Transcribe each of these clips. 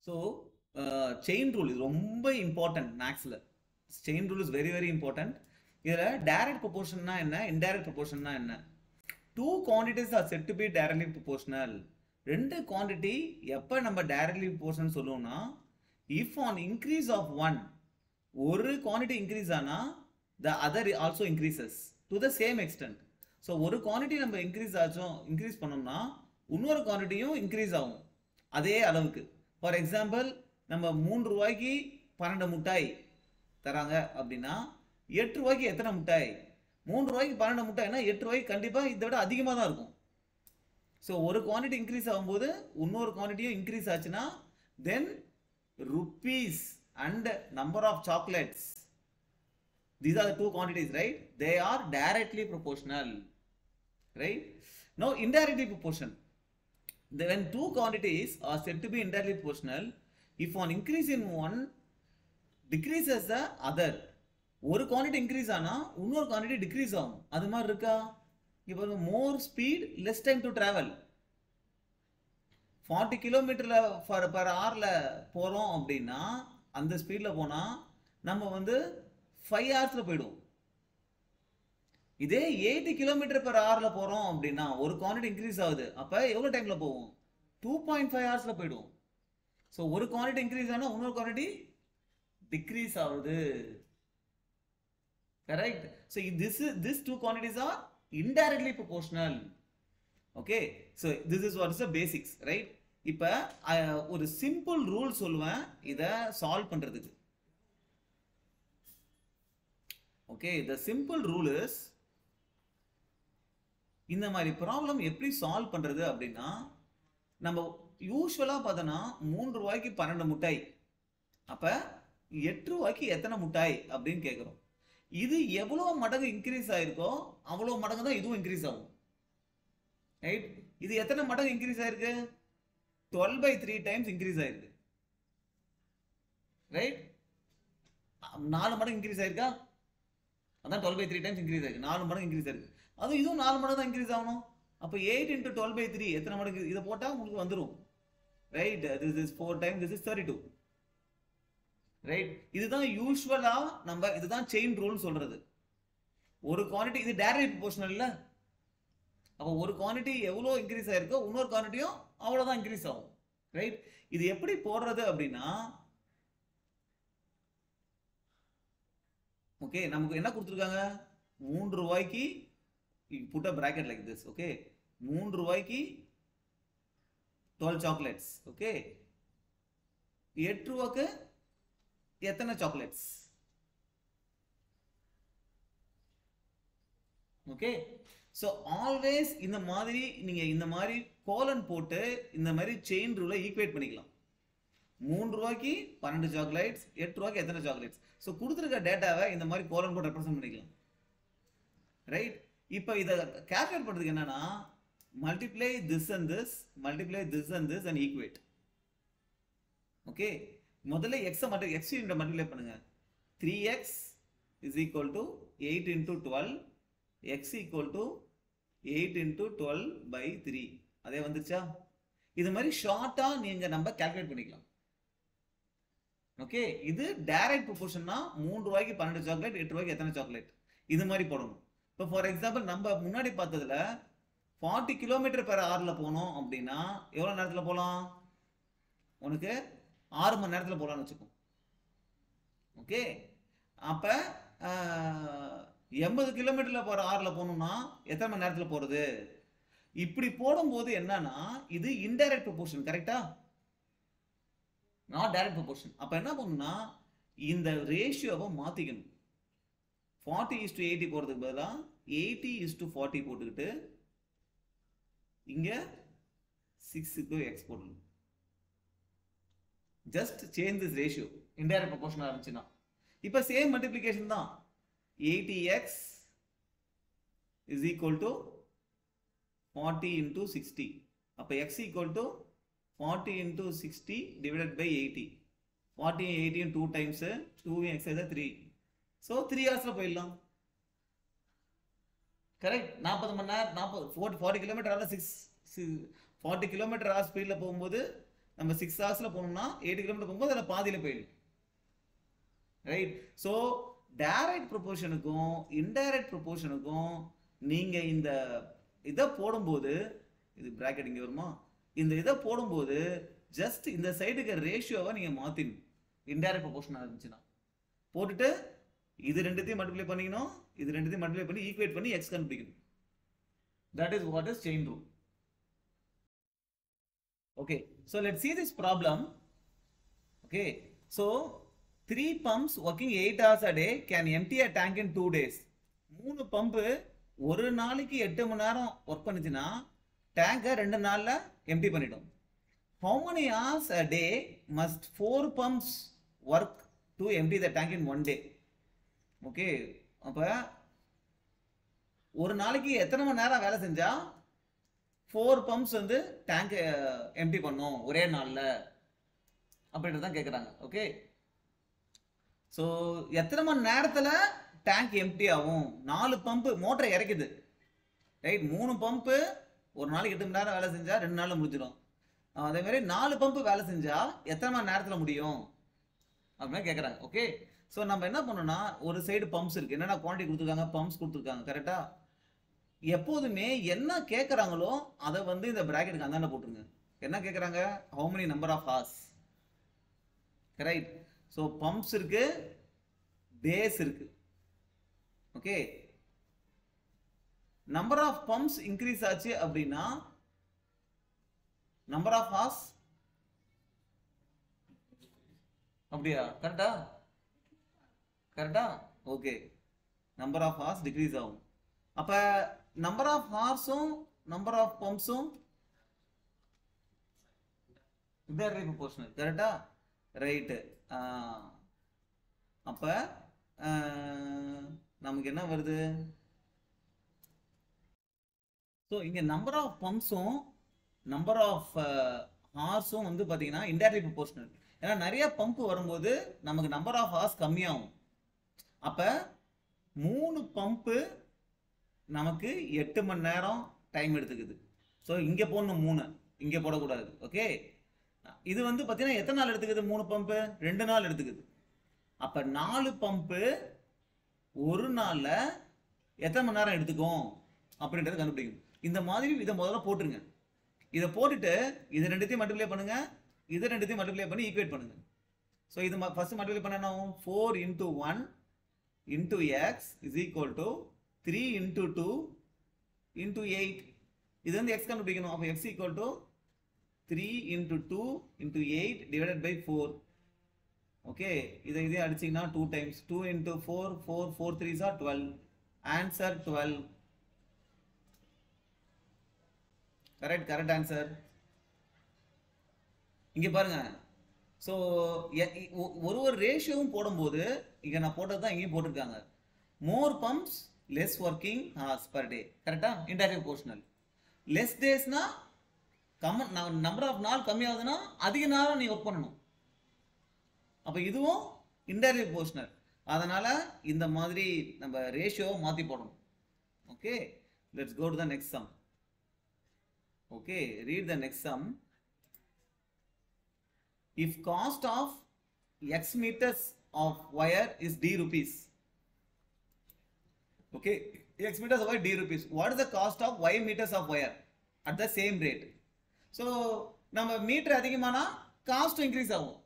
So chain rule இது ரொம்ப important மேக்ஸில். Chain rule is very very important. இதில் டைரக்ட் ப்ரொபோர்ஷன்னா என்ன, இன்டைரக்ட் ப்ரொபோர்ஷன்னா என்ன? Two quantities are said to be directly proportional. ரெண்டு குவான்டிட்டி எப்போ நம்ம டைரக்ட்லி ப்ரொபோர்ஷனல் சொல்லுவோம்னா, if an increase of one, ஒரு குவான்டிட்டி இன்க்ரீஸ் ஆனால் the other also increases to the same extent. So ஒரு குவான்டிட்டி நம்ம இன்க்ரீஸ் பண்ணோம்னா இன்னொரு குவான்டிட்டியும் இன்க்ரீஸ் ஆகும் அதே அளவுக்கு. ஃபார் எக்ஸாம்பிள், நம்ம 3 ரூபாய்க்கு 12 முட்டாய் தராங்க அப்படின்னா 8 ரூபாய்க்கு எத்தனை முட்டாய்? 3 ரூபாய்க்கு 12 முட்டாய்னா 8 ரூபாய்க்கு கண்டிப்பாக இதை விட அதிகமாக தான் இருக்கும். ஸோ ஒரு குவான்டிட்டி இன்க்ரீஸ் ஆகும்போது இன்னொரு குவான்டிட்டியும் இன்க்ரீஸ் ஆச்சுன்னா தென் rupees and number of chocolates, these are the two quantities, right? They are directly proportional, right? Now indirectly proportional, when two quantities are said to be indirectly proportional, if one increase in one decreases the other, ஒரு quantity increase ஆனா இன்னொரு quantity decrease ஆகும். அது மாதிரி இருக்கா? இப்போ more speed less time to travel. 40 கிலோமீட்டர்ல per ஹவர்ல போறோம் அப்படின்னா அந்த ஸ்பீட்ல போனா நம்ம 5 ஹவர்ஸ்ல போயிடுவோம். இதே 80 கிலோமீட்டர் பர் ஹவர்ல போறோம் அப்படின்னா ஒரு குவான்டிட்டி இன்க்ரீஸ் ஆகுது, அப்ப எவ்வளவு டைம்ல போவோம்? 2.5 ஹவர்ஸ்ல போயிடுவோம். ஸோ ஒரு குவான்டிட்டி இன்க்ரீஸ் ஆனா இன்னொரு குவான்டிட்டி டிக்ரீஸ் ஆகுது. Correct? So this two quantities are indirectly proportional. Okay, so this is what is the basics, right? இப்போ ஒரு சிம்பிள் ரூல் சொல்லுவேன் இதை சால்வ் பண்றதுக்கு. Okay, the simple rule is, இந்த மாதிரி ப்ராப்ளம் எப்படி சால்வ் பண்றது அப்படின்னா, நம்ம யூஸ்வலா பார்த்தோன்னா 3 ரூபாய்க்கு 12 முட்டாய், அப்ப 8 ரூபாய்க்கு எத்தனை முட்டாய் அப்படின்னு கேட்குறோம். இது எவ்வளவு மடங்கு இன்க்ரீஸ் ஆயிருக்கோ அவ்வளவு மடங்கு தான் இதுவும் இன்க்ரீஸ் ஆகும், ரைட்? இது எத்தனை மடங்கு இன்க்ரீஸ் ஆயிருக்கு? 12/3 டைம்ஸ் இன்க்ரீஸ் ஆயிருக்கு, ரைட்? 4 மடங்கு இன்க்ரீஸ் ஆயிருக்கா? அதான் 12/3 டைம்ஸ் இன்க்ரீஸ் ஆயிருக்கு, 4 மடங்கு இன்க்ரீஸ் ஆயிருக்கு. அதுவும் இதுவும் 4 மடங்கு தான் இன்க்ரீஸ் ஆகணும். அப்போ 8 × 12/3 எத்தனை மடங்கு? இதை போட்டால் உங்களுக்கு வந்துடும், right? This is 4 times, this is 32, right? இதுதான் யூஸ்வலா நம்ம இதுதான் செயின் ரூல் சொல்றது. ஒரு குவான்டிட்டி, இது டைரக்ட் ப்ரொபோர்ஷனல் இல்ல, அப்போ ஒரு குவான்டிட்டி எவ்வளோ இன்க்ரீஸ் ஆயிருக்கோ இன்னொரு குவான்டிட்டியும் அவ்வளோதான் இன்க்ரீஸ் ஆகும், ரைட்? இது எப்படி போடுறது அப்படின்னா, ஓகே, நமக்கு என்ன கொடுத்துருக்காங்க? 3 ரூபாய்க்கு put a bracket like this, okay? 3 ரூபாய்க்கு 12 chocolates, okay? 8 ரூபாய்க்கு எத்தனை சாக்லேட்ஸ்? ஓகே, ஸோ ஆல்வேஸ் இந்த மாதிரி நீங்க இந்த மாதிரி கோலன் போட்டு இந்த மாதிரி செயின் ரூலை ஈக்குவேட் பண்ணிக்கலாம். 3 ரூபாய்க்கு 12 சாக்லேட்ஸ், 8 ரூபாய்க்கு எத்தனை சாக்லேட்ஸ்? ஸோ கொடுத்துருக்க டேட்டாவை இந்த மாதிரி கோலன் போட்டு ரெப்ரசென்ட் பண்ணிக்கலாம், ரைட்? இப்போ இதை கேல்குலேட் பண்ணுறதுக்கு என்னன்னா, multiply this and this, multiply this and this and equate. Okay, முதல்ல எக்ஸை மட்டும் எக்ஸ் மல்டிப்ளை பண்ணுங்க. 3x is equal to 8 × 12, x equal to 8 × 12/3. அதே வந்துருச்சா? இது மாதிரி ஷார்ட்டா நீங்க நம்ம கால்குலேட் பண்ணிக்கலாம். ஓகே, இது டைரக்ட் ப்ரொபோர்ஷன்னா 3 ரூபாய்க்கு 12 சாக்லேட், 8 ரூபாய்க்கு எத்தனை சாக்லேட், இது மாதிரி போடணும். இப்போ ஃபார் எக்ஸாம்பிள் நம்ம முன்னாடி பார்த்ததுல 40 கிலோமீட்டர் பெர் ஹவர்ல போனோம் அப்படின்னா எவ்வளவு நேரத்தில் போகலாம்? உனக்கு 6 மணி நேரத்தில் போகலான்னு வச்சுக்கோ. ஓகே, அப்ப 80 கிலோமீட்டர்ல போற ஹவர்ல போகணும்னா எத்தனை மணி நேரத்தில் போறது? இப்படி போடும்போது என்னன்னா இது இன்டைரக்ட் ப்ரொபோர்ஷன், கரெக்டா? Not direct proportion. அப்ப என்ன பண்ணணும்னா இந்த ரேஷியோவை மாத்திக்கணும். 40:80 போறதுக்கு பதிலாக 80:40 போட்டுக்கிட்டு இங்க 6:x போடணும். Just change this ratio. Indirect ப்ரொபோர்ஷனா இருந்துச்சுன்னா இப்போ சேம் மல்டிப்ளிகேஷன் தான். 80x is equal to 40 × 60. அப்போ x equal to 40 × 60 divided by 80. 40 80 2 times 2 x is 3. So 3 ஹவர்ஸ்ல போயிடலாம், கரெக்ட்? 40 மணி நேரம் 40 கிலோமீட்டர் 40 கிலோமீட்டர் ஹவர் ஸ்பீட்ல போகும்போது நம்ம 6 ஹவர்ஸ்ல போனோம்னா 8 கிலோமீட்டர் போகும்போது அதில் பாதியில் போயிடும். ரைட். ஸோ டைரக்ட் ப்ரொபோர்ஷனுக்கும் இன்டைரக்ட் ப்ரொபோர்ஷனுக்கும் நீங்க இந்த இதை போடும்போது, இது பிராக்கெட் இங்கே வருமா, இந்த இதை போடும்போது ஜஸ்ட் இந்த சைடுக்கு ரேஷியோவை நீங்க மாத்திடணும். இன்டைரக்ட் ப்ரொபோர்ஷனாக இருந்துச்சுன்னா போட்டுட்டு இது ரெண்டுத்தையும் மல்டிப்ளை பண்ணிக்கணும், இது ரெண்டுத்தையும் மல்டிப்ளை பண்ணி ஈக்குவேட் பண்ணி எக்ஸ் கண்டுபிடிக்கணும். That is what is chain rule. Okay, so let's see this problem. Okay, so 3 pumps working 8 hours a day can empty a tank in 2 days. 3 pump ஒரு நாளைக்கு 8 மணி நேரம் ஒர்க் பண்ணுச்சுன்னா டேங்கை 2 நாள்ல எம்டி பண்ணிடும். How many hours a day must 4 pumps work to empty the tank in 1 day? Okay, அப்ப ஒரு நாளைக்கு எத்தனை மணி நேரம் வேலை செஞ்சா 4 பம்ப்ஸ் வந்து டேங்க் எம்டி பண்ணும் ஒரே நாள்ல அப்படின்றதான் கேட்குறாங்க. ஓகே, ஸோ எத்தனை மணி நேரத்தில் டேங்க் எம்டி ஆகும்? 4 பம்பு மோட்டரை இறக்குது, ரைட். 3 பம்பு ஒரு நாளைக்கு 8 மணி நேரம் வேலை செஞ்சா 2 நாளில் முடிஞ்சிடும். அதே மாதிரி 4 பம்பு வேலை செஞ்சா எத்தனை மணி நேரத்தில் முடியும் அப்படின்னு கேட்குறாங்க. ஓகே, ஸோ நம்ம என்ன பண்ணோம்னா, ஒரு சைடு பம்ப்ஸ் இருக்கு, என்னென்ன குவான்டிட்டி கொடுத்துருக்காங்க, பம்ப்ஸ் கொடுத்துருக்காங்க, கரெக்டா. எப்போதுமே என்ன கேட்குறாங்களோ அதை வந்து இந்த பிராக்கெட்டுக்கு அந்தாண்ட போட்டுருங்க. என்ன கேட்குறாங்க? how many number of hours, right. So pumps இருக்கு, டேஸ் இருக்கு. Okay, number of pumps increase ஆச்சு அப்படின்னா நம்பர் ஆஃப் ஹார்ஸ் அப்படியா? கரெக்டா கரெக்டா okay, number of hours decrease ஆகும். அப்ப நம்பர் ஆஃப் ஹார்ஸும் நம்பர் ஆஃப் பம்ப்ஸும் இன்டைரக்ட்லி ப்ரொபோர்ஷனல், கரெக்டா, ரைட். அப்ப நமக்கு என்ன வருது? ஸோ இங்க நம்பர் ஆஃப் பம்ப்ஸும் நம்பர் ஆஃப் ஹார்ஸும் வந்து பாத்தீங்கன்னா இன்டைரக்ட்லி ப்ரொபோர்ஷனல். ஏன்னா நிறைய பம்ப் வரும்போது நமக்கு நம்பர் ஆஃப் ஹார்ஸ் கம்மியாகும். அப்ப 3 பம்பு நமக்கு 8 மணி நேரம் டைம் எடுத்துக்குது. ஸோ இங்கே போடணும் 3, இங்கே போடக்கூடாது. ஓகே, இது வந்து பார்த்தீங்கன்னா எத்தனை நாள் எடுத்துக்குது? 3 பம்பு 2 நாள் எடுத்துக்குது. அப்போ 4 பம்பு ஒரு நாளில் எத்தனை மணி நேரம் எடுத்துக்கும் அப்படின்றத கண்டுபிடிக்கணும். இந்த மாதிரி இதை முதல்ல போட்டுருங்க. இதை போட்டுட்டு இது ரெண்டுத்தையும் மல்டிப்ளை பண்ணுங்க, இது ரெண்டுத்தையும் மல்டிப்ளை பண்ணி ஈக்குவேட் பண்ணுங்க. ஸோ இது ஃபர்ஸ்ட் மல்டிப்ளை பண்ண என்ன ஆகும்? 4 into 1 into x is equal to 3 into 2 into 8. இது வந்து x கண்டுபிடிக்கணும். அப்போ x equal to 3 into 2 into 8 divided by 4. Okay, இதை அடிச்சிங்கன்னா 2 times 2 into 4 4 4 3s are 12. Answer 12. Correct answer. இங்க பாருங்க. ஸோ ஒரு ரேஷியோவும் போடும்போது இங்க நான் போட்டது தான் இங்கேயும் போட்டிருக்காங்க. More pumps less working hours per day, கரெக்டா, இன்டைரக்ட் ப்ரொபோர்ஷனல். லெஸ் டேஸ்னா நம்பர் ஆஃப் நாள் கம்மியாகுதுன்னா அதிக நேரம் நீ ஒர்க் பண்ணணும். அப்ப இதுவும் இன்டைரக்ட் ப்ரொபோர்ஷனல். அதனால இந்த மாதிரி நம்ம ரேஷியோ மாத்தி போடணும். Okay, let's go to the next sum. Okay, read the next sum. If cost of x meters of wire is d rupees. Okay, x meters of wire d rupees. What is the cost of y meters of wire at the same rate? So நம்ம metre அதிகமானா cost increase ஆகும்.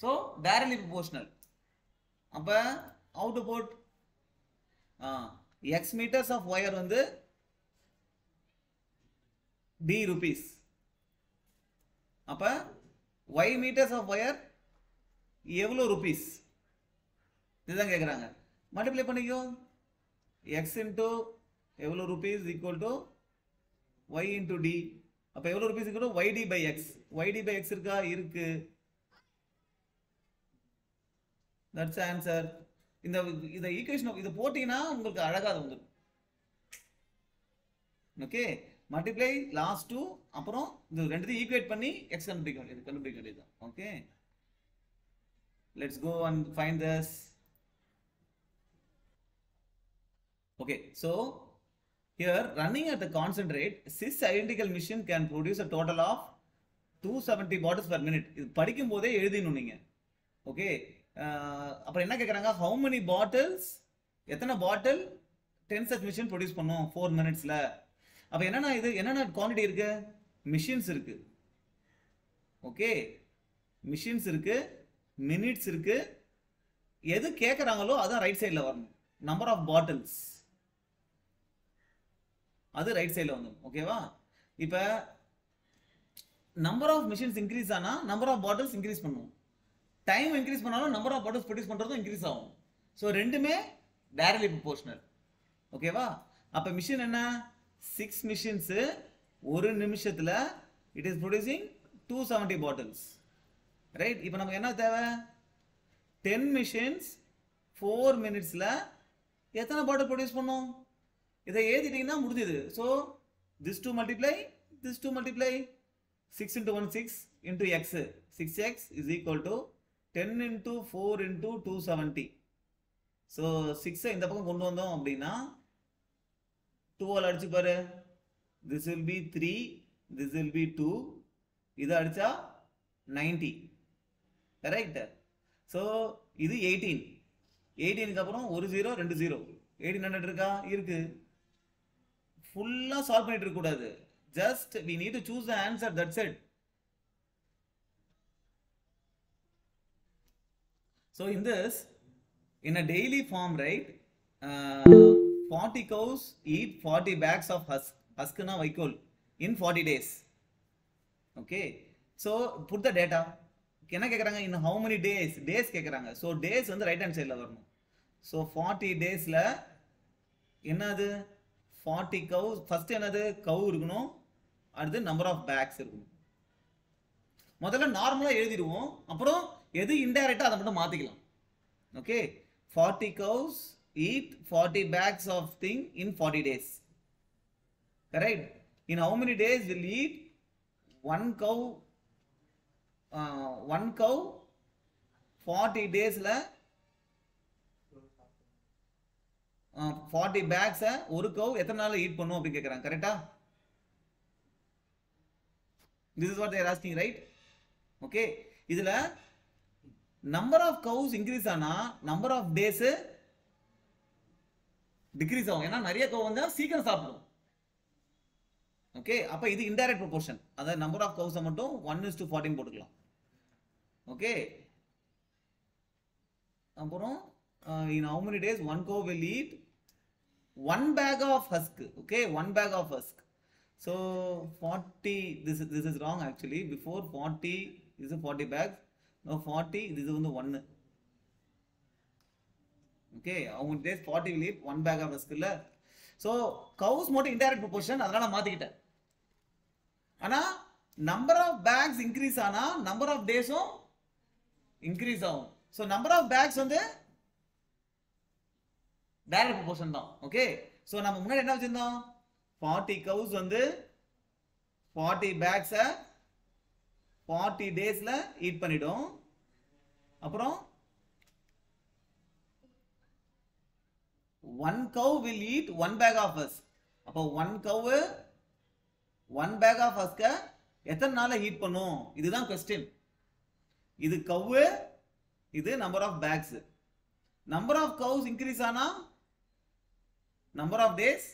So directly proportional. அப்ப how to put x meters of wire வந்து d rupees. அப்ப y meters of wire எவ்வளோ rupees? இதுதான் கேட்குறாங்க. Multiply பண்ணிக்கோ. x into எவ்வளோ rupees equal to y into d. அப்போ எவ்வளோ rupees equal to yd by x. yd by x இருக்கா? இருக்கு. That's the answer. இந்த ஈக்குவேஷன் இது போட்டீங்கன்னா உங்களுக்கு அழகா வந்துடும். ஓகே, மல்டிப்ளை லாஸ்ட் 2, அப்புறம் இந்த ரெண்டுத்தையும் ஈக்குவேட் பண்ணி எக்ஸ் கண்டுபிடிக்க வேண்டியது. Okay, let's go and find this. Okay, so here running at the constant rate, 6 identical machine can produce a total of 270 bottles per minute. இது படிக்கும் போதே எழுதிடணும் நீங்க. ஓகே, அப்புறம் என்ன கேட்குறாங்க, ஹவு மெனி பாட்டில்ஸ், எத்தனை பாட்டில் 10 such மிஷின் ப்ரொடியூஸ் பண்ணும் 4 minutesல. அப்போ என்னன்னா இது என்னென்ன குவான்டிட்டி இருக்கு, மிஷின்ஸ் இருக்கு. ஓகே, மிஷின்ஸ் இருக்கு, மினிட்ஸ் இருக்கு. எது கேட்குறாங்களோ அதான் ரைட் சைடில் வரணும். நம்பர் ஆஃப் பாட்டில்ஸ் அது ரைட் சைடில் வந்துடும். ஓகேவா, இப்போ நம்பர் ஆஃப் மிஷின்ஸ் இன்க்ரீஸ் ஆனால் நம்பர் ஆஃப் பாட்டில்ஸ் இன்க்ரீஸ் பண்ணுவோம். டைம் இன்க்ரீஸ் பண்ணாலும் நம்பர் ஆஃப் பாட்டில்ஸ் ப்ரொடியூஸ் பண்ணுறதும் இன்க்ரீஸ் ஆகும். ஸோ ரெண்டுமே டைரக்ட்லி ப்ரொபோர்ஷனல். ஓகேவா, அப்போ மிஷின் என்ன, 6 மிஷின்ஸு ஒரு நிமிஷத்தில் it is producing 270 bottles. Right, இப்போ நமக்கு என்ன தேவை, 10 மிஷின்ஸ் 4 minutesல எத்தனை பாட்டில் ப்ரொடியூஸ் பண்ணும், இதை ஏற்றிட்டிங்கன்னா முடிஞ்சுது. So this 2 multiply, this 2 multiply, 6 into 1 6 into x, 6x is equal to 10 into 4 into 270. So 6 இந்த பக்கம் கொண்டு வந்தோம் அப்படின்னா 2 அடிச்சு பாரு, this will be 3, this will be 2, இதை அடிச்சா 90. கரெக்ட். ஸோ இது 18, 18க்கு அப்புறம் ஒரு 0 2 0, 1800 இருக்கா, இருக்கு. ஃபுல்லா சால்வ் பண்ணிட்டு இருக்க கூடாது. Just we need to choose the answer, that's it. So in this, in a daily form, right, 40 cows eat 40 bags of husk na vaikol in 40 days. Okay, so put the data. என்ன கேக்குறாங்க, in how many days, days கேக்குறாங்க. so days வந்து right hand சைடுல வரணும். so 40 daysல என்னது, 40 cows, first என்னது, cow இருக்கணும், அடுத்து நம்பர் ஆஃப் பேக்ஸ் இருக்கணும். முதல்ல நார்மலா எழுதிடுவோம், அப்புறம் எது இன்டைரக்டா அதை மட்டும் மாத்திக்கலாம். Okay, 40 cows eat 40 bags of thing in 40 days. Correct. In how many days will eat one cow 40 daysல 40 bags ஒரு cow எத்தனை நாள் ஈட் பண்ணும் அப்படி கேக்குறாங்க. கரெக்டா? This is what they are asking, right? Okay, இதுல number of cows increase ஆனா number of days decrease ஆகும். ஏன்னா நிறைய cow வந்தா சீக்கிரம் சாப்பிடும். ஓகே, அப்ப இது இன்டைரக்ட் ப்ரொபோர்ஷன். அதாவது நம்பர் ஆஃப் கவுஸ் மட்டும் 1:14 போட்டுக்கலாம். ஓகே, அப்புறம் in how many days one cow will eat 1 bag of husk. Okay, 1 bag of husk. So 40, this is wrong actually. Before 40 is a 40 bags. Now 40, this is only 1. Okay, how many days 40 will eat 1 bag of husk இல்ல. So cows மட்டும் indirect proportion, அதனால நான் மாத்திக்கிட்டேன். ஆனா number of bags increase ஆனா number of days-உம் increase ஆகும். So number of bags வந்து direct proportion தான். Okay, so நம்ம முன்னாடி என்ன வச்சிருந்தோம், 40 cows வந்து 40 bags 40 daysல ஈட் பண்ணிடும். அப்புறம் 1 cow will eat 1 bag of husk. அப்போ 1 cow 1 bag of husk எத்தனை நாள்ல ஈட் பண்ணும், இதுதான் क्वेश्चन. இது cow, இது number of bags. number of cows increase ஆனா number of days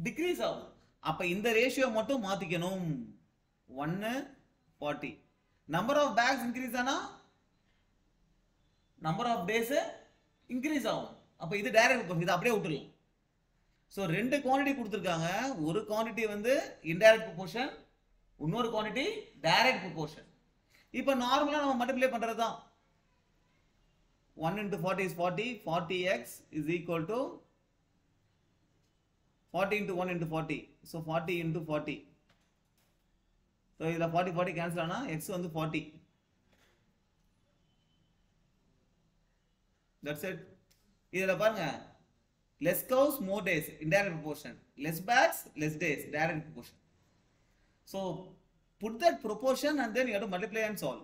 decrease ஆகும். அப்ப இந்த ரேஷியோ மட்டும் மாத்திக்கணும். 1:40. number of bags increase ஆனா number of days increase ஆகும். அப்ப இது டைரக்ட், இது அப்படியே விட்டுறலாம். சோ ரெண்டு குவாண்டிட்டி கொடுத்திருக்காங்க. ஒரு குவாண்டிட்டி வந்து இன்டைரக்ட் ப்ரொபோர்ஷன், இன்னொரு குவாண்டிட்டி டைரக்ட் ப்ரொபோர்ஷன். இப்போ நார்மலா நம்ம மல்டிப்ளை பண்றது தான். 1 into 40 is 40. 40x is equal to 40 into 1 into 40. So 40 into 40. So இதுல 40 cancel ஆனா x வந்து 40. That's it. இதுல பாருங்க, less cows more days, indirect proportion. less bags less days, direct proportion. So put that proportion and then you have to multiply and solve.